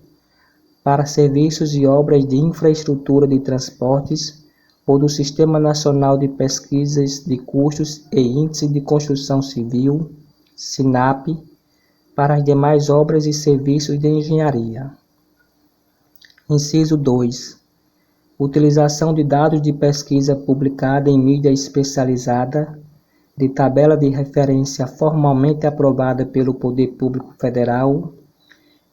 para serviços e obras de infraestrutura de transportes ou do Sistema Nacional de Pesquisas de Custos e Índice de Construção Civil, SINAP, para as demais obras e serviços de engenharia. Inciso 2. Utilização de dados de pesquisa publicada em mídia especializada, de tabela de referência formalmente aprovada pelo Poder Público Federal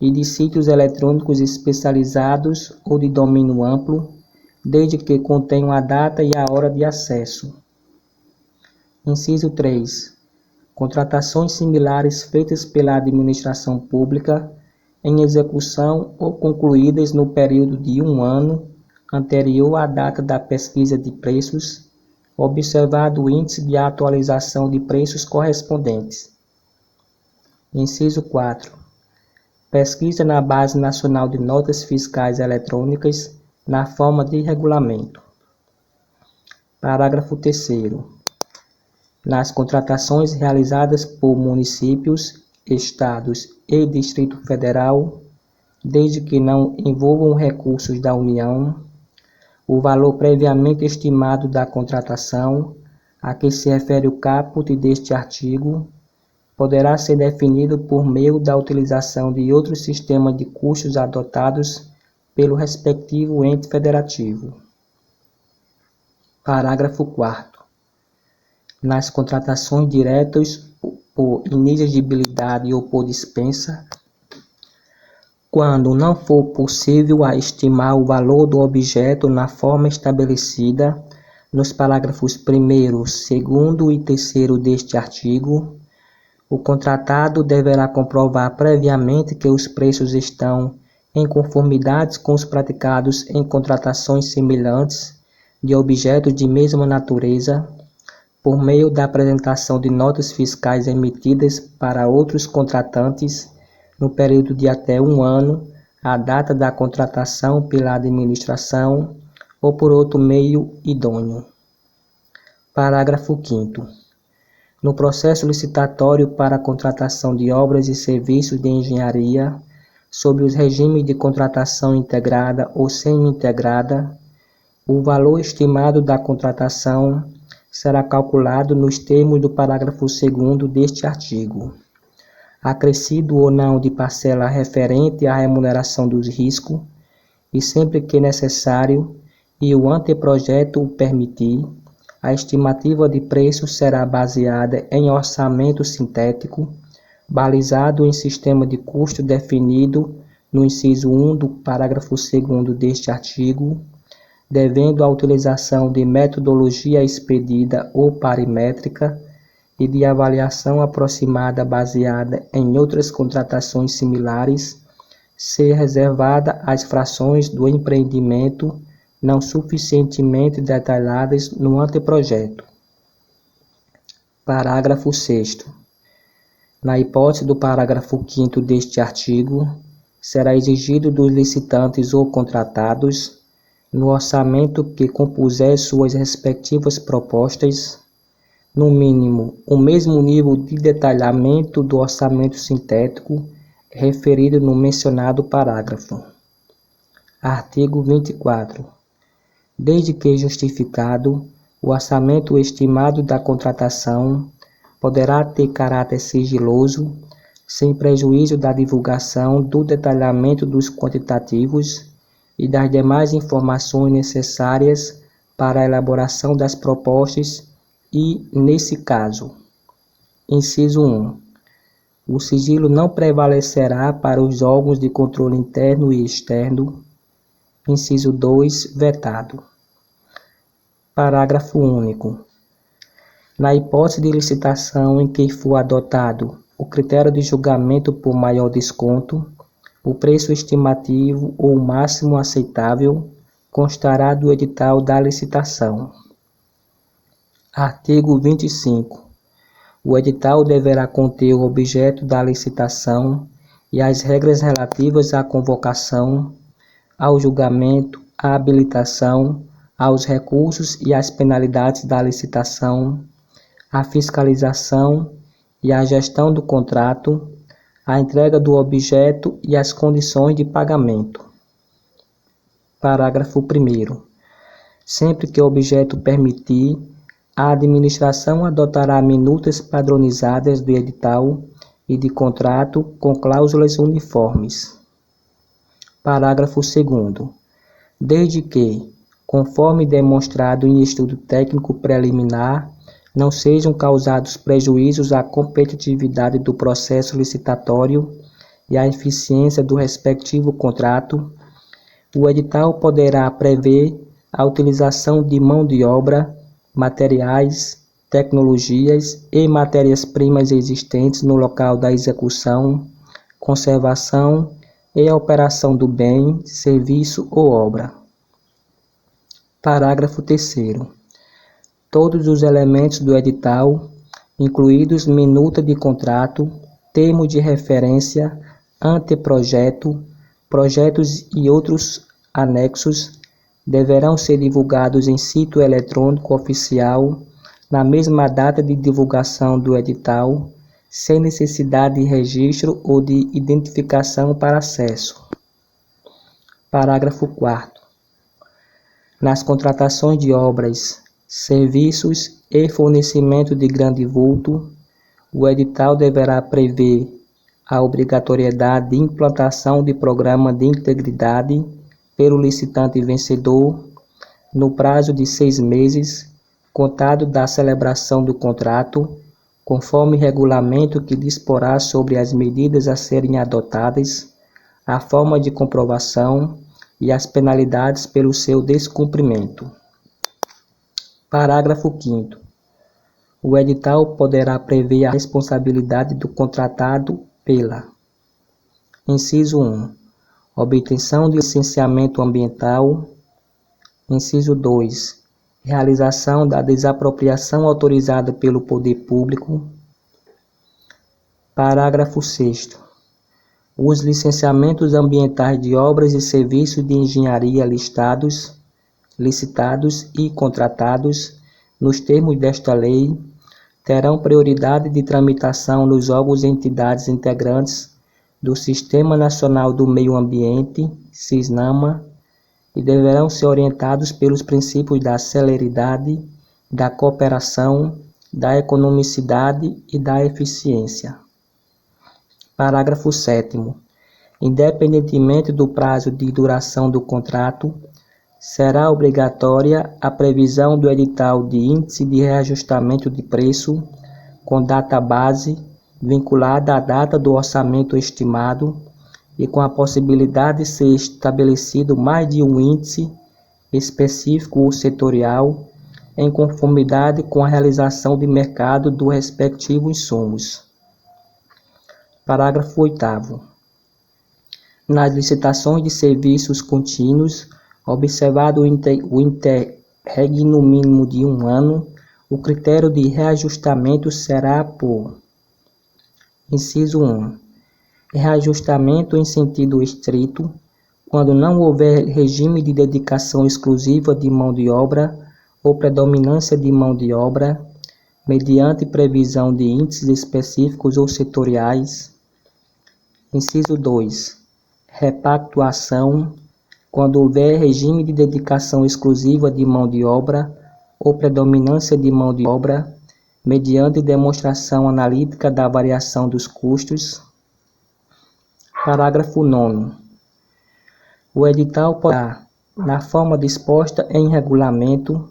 e de sítios eletrônicos especializados ou de domínio amplo, desde que contenham a data e a hora de acesso. Inciso 3. Contratações similares feitas pela administração pública em execução ou concluídas no período de 1 ano anterior à data da pesquisa de preços, observado o índice de atualização de preços correspondentes. Inciso 4. pesquisa na Base Nacional de Notas Fiscais Eletrônicas na forma de regulamento. Parágrafo 3º. Nas contratações realizadas por municípios, estados e Distrito Federal, desde que não envolvam recursos da União, o valor previamente estimado da contratação, a que se refere o caput deste artigo, poderá ser definido por meio da utilização de outro sistema de custos adotados pelo respectivo ente federativo. Parágrafo 4º. Nas contratações diretas por inexigibilidade ou por dispensa, quando não for possível estimar o valor do objeto na forma estabelecida nos parágrafos 1º, 2º e 3º deste artigo, o contratado deverá comprovar previamente que os preços estão em conformidade com os praticados em contratações semelhantes de objetos de mesma natureza, por meio da apresentação de notas fiscais emitidas para outros contratantes no período de até 1 ano, à data da contratação pela administração ou por outro meio idôneo. Parágrafo 5º. No processo licitatório para a contratação de obras e serviços de engenharia, sob os regimes de contratação integrada ou semi-integrada, o valor estimado da contratação será calculado nos termos do parágrafo 2º deste artigo, acrescido ou não de parcela referente à remuneração dos riscos, e sempre que necessário e o anteprojeto o permitir, a estimativa de preço será baseada em orçamento sintético, balizado em sistema de custo definido no inciso 1 do parágrafo 2º deste artigo, devendo a utilização de metodologia expedida ou parimétrica e de avaliação aproximada baseada em outras contratações similares, ser reservada às frações do empreendimento não suficientemente detalhadas no anteprojeto. Parágrafo 6º. Na hipótese do parágrafo 5º deste artigo, será exigido dos licitantes ou contratados, no orçamento que compuser suas respectivas propostas, no mínimo, o mesmo nível de detalhamento do orçamento sintético referido no mencionado parágrafo. Artigo 24. Desde que justificado, o orçamento estimado da contratação poderá ter caráter sigiloso, sem prejuízo da divulgação do detalhamento dos quantitativos e das demais informações necessárias para a elaboração das propostas e, nesse caso, inciso 1, o sigilo não prevalecerá para os órgãos de controle interno e externo. Inciso 2, vetado. Parágrafo único. Na hipótese de licitação em que for adotado o critério de julgamento por maior desconto, o preço estimativo ou máximo aceitável constará do edital da licitação. Artigo 25. O edital deverá conter o objeto da licitação e as regras relativas à convocação, ao julgamento, à habilitação, aos recursos e às penalidades da licitação, à fiscalização e à gestão do contrato, à entrega do objeto e às condições de pagamento. Parágrafo 1º. Sempre que o objeto permitir, a administração adotará minutas padronizadas do edital e de contrato com cláusulas uniformes. Parágrafo 2º. Desde que, conforme demonstrado em estudo técnico preliminar, não sejam causados prejuízos à competitividade do processo licitatório e à eficiência do respectivo contrato, o edital poderá prever a utilização de mão de obra, materiais, tecnologias e matérias-primas existentes no local da execução, conservação e a operação do bem, serviço ou obra. Parágrafo 3º. Todos os elementos do edital, incluídos minuta de contrato, termo de referência, anteprojeto, projetos e outros anexos deverão ser divulgados em sítio eletrônico oficial na mesma data de divulgação do edital, sem necessidade de registro ou de identificação para acesso. Parágrafo 4º. Nas contratações de obras, serviços e fornecimento de grande vulto, o edital deverá prever a obrigatoriedade de implantação de programa de integridade pelo licitante vencedor no prazo de 6 meses, contado da celebração do contrato, conforme regulamento que disporá sobre as medidas a serem adotadas, a forma de comprovação e as penalidades pelo seu descumprimento. Parágrafo 5º. O edital poderá prever a responsabilidade do contratado pela: inciso 1, obtenção de licenciamento ambiental. Inciso 2, realização da desapropriação autorizada pelo poder público. Parágrafo 6º. Os licenciamentos ambientais de obras e serviços de engenharia licitados e contratados nos termos desta lei terão prioridade de tramitação nos órgãos e entidades integrantes do Sistema Nacional do Meio Ambiente, SISNAMA, e deverão ser orientados pelos princípios da celeridade, da cooperação, da economicidade e da eficiência. Parágrafo 7º. Independentemente do prazo de duração do contrato, será obrigatória a previsão do edital de índice de reajustamento de preço com data base vinculada à data do orçamento estimado e com a possibilidade de ser estabelecido mais de um índice específico ou setorial em conformidade com a realização de mercado do respectivo insumos. Parágrafo 8º. Nas licitações de serviços contínuos, observado o interregno mínimo de 1 ano, o critério de reajustamento será por: inciso 1, reajustamento em sentido estrito, quando não houver regime de dedicação exclusiva de mão de obra ou predominância de mão de obra, mediante previsão de índices específicos ou setoriais. Inciso 2, repactuação, quando houver regime de dedicação exclusiva de mão de obra ou predominância de mão de obra, mediante demonstração analítica da variação dos custos. Parágrafo 9º. O edital poderá, na forma disposta em regulamento,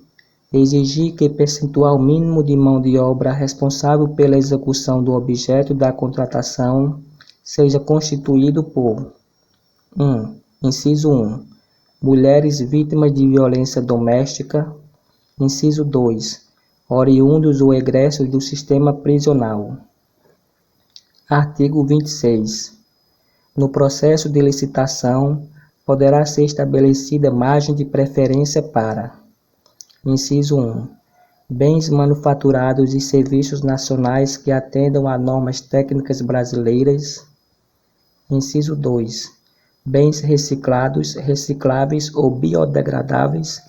exigir que percentual mínimo de mão de obra responsável pela execução do objeto da contratação seja constituído por: inciso 1, mulheres vítimas de violência doméstica. Inciso 2, oriundos ou egressos do sistema prisional. Artigo 26. No processo de licitação, poderá ser estabelecida margem de preferência para: inciso 1, bens manufaturados e serviços nacionais que atendam a normas técnicas brasileiras. Inciso 2, bens reciclados, recicláveis ou biodegradáveis,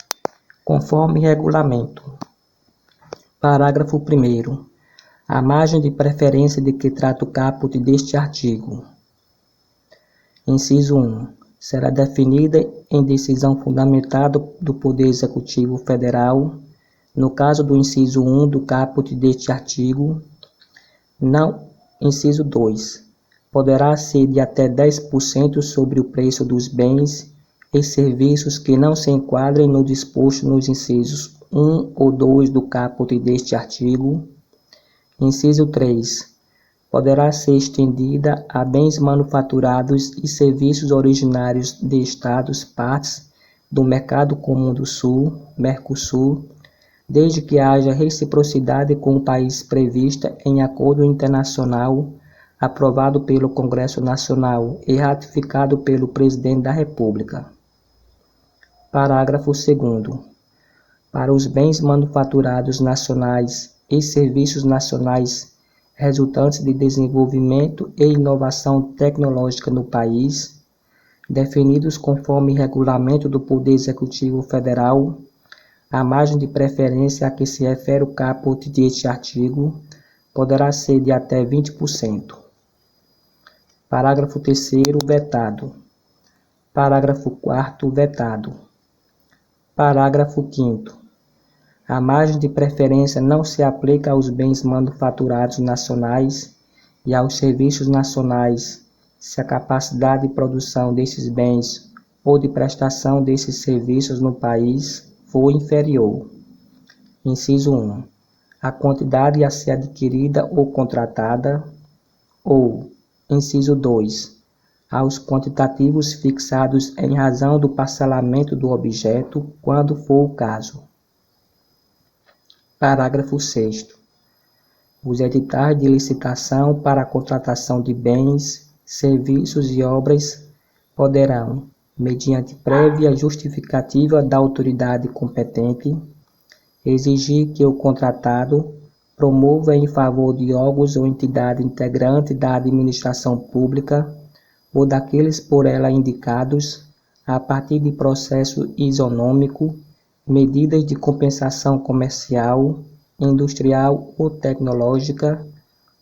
conforme regulamento. Parágrafo 1º. A margem de preferência de que trata o caput deste artigo. Inciso 1. Será definida em decisão fundamentada do Poder Executivo Federal, no caso do inciso 1 do caput deste artigo. Inciso 2. Poderá ser de até 10% sobre o preço dos bens e serviços que não se enquadrem no disposto nos incisos 1 ou 2 do caput deste artigo. Inciso 3. Poderá ser estendida a bens manufaturados e serviços originários de Estados partes do Mercado Comum do Sul, Mercosul, desde que haja reciprocidade com o país prevista em acordo internacional aprovado pelo Congresso Nacional e ratificado pelo Presidente da República. Parágrafo 2º. Para os bens manufaturados nacionais e serviços nacionais resultantes de desenvolvimento e inovação tecnológica no país, definidos conforme regulamento do Poder Executivo Federal, a margem de preferência a que se refere o caput deste artigo poderá ser de até 20%. Parágrafo 3º, vetado. Parágrafo 4º, vetado. Parágrafo 5º. A margem de preferência não se aplica aos bens manufaturados nacionais e aos serviços nacionais, se a capacidade de produção desses bens ou de prestação desses serviços no país for inferior. Inciso 1. A quantidade a ser adquirida ou contratada, ou, inciso 2, aos quantitativos fixados em razão do parcelamento do objeto, quando for o caso. Parágrafo 6º. Os editais de licitação para a contratação de bens, serviços e obras poderão, mediante prévia justificativa da autoridade competente, exigir que o contratado promova em favor de órgãos ou entidade integrante da administração pública ou daqueles por ela indicados, a partir de processo isonômico, medidas de compensação comercial, industrial ou tecnológica,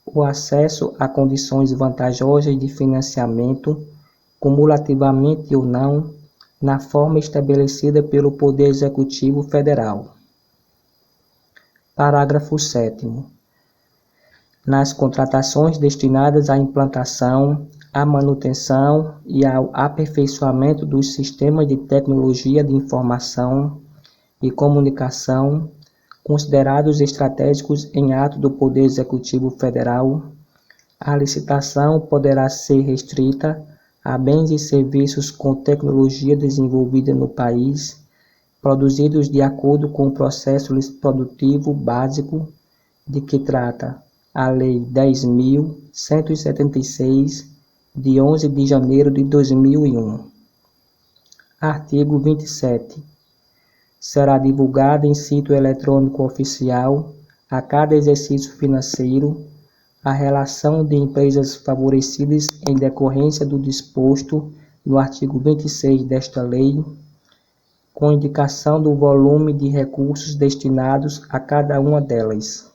o acesso a condições vantajosas de financiamento, cumulativamente ou não, na forma estabelecida pelo Poder Executivo Federal. Parágrafo 7º. Nas contratações destinadas à implantação, à manutenção e ao aperfeiçoamento dos sistemas de tecnologia de informação e comunicação, considerados estratégicos em ato do Poder Executivo Federal, a licitação poderá ser restrita a bens e serviços com tecnologia desenvolvida no país, produzidos de acordo com o processo produtivo básico de que trata a Lei 10.176, de 11 de janeiro de 2001. Artigo 27. Será divulgada em sítio eletrônico oficial, a cada exercício financeiro, a relação de empresas favorecidas em decorrência do disposto no artigo 26 desta lei, com indicação do volume de recursos destinados a cada uma delas.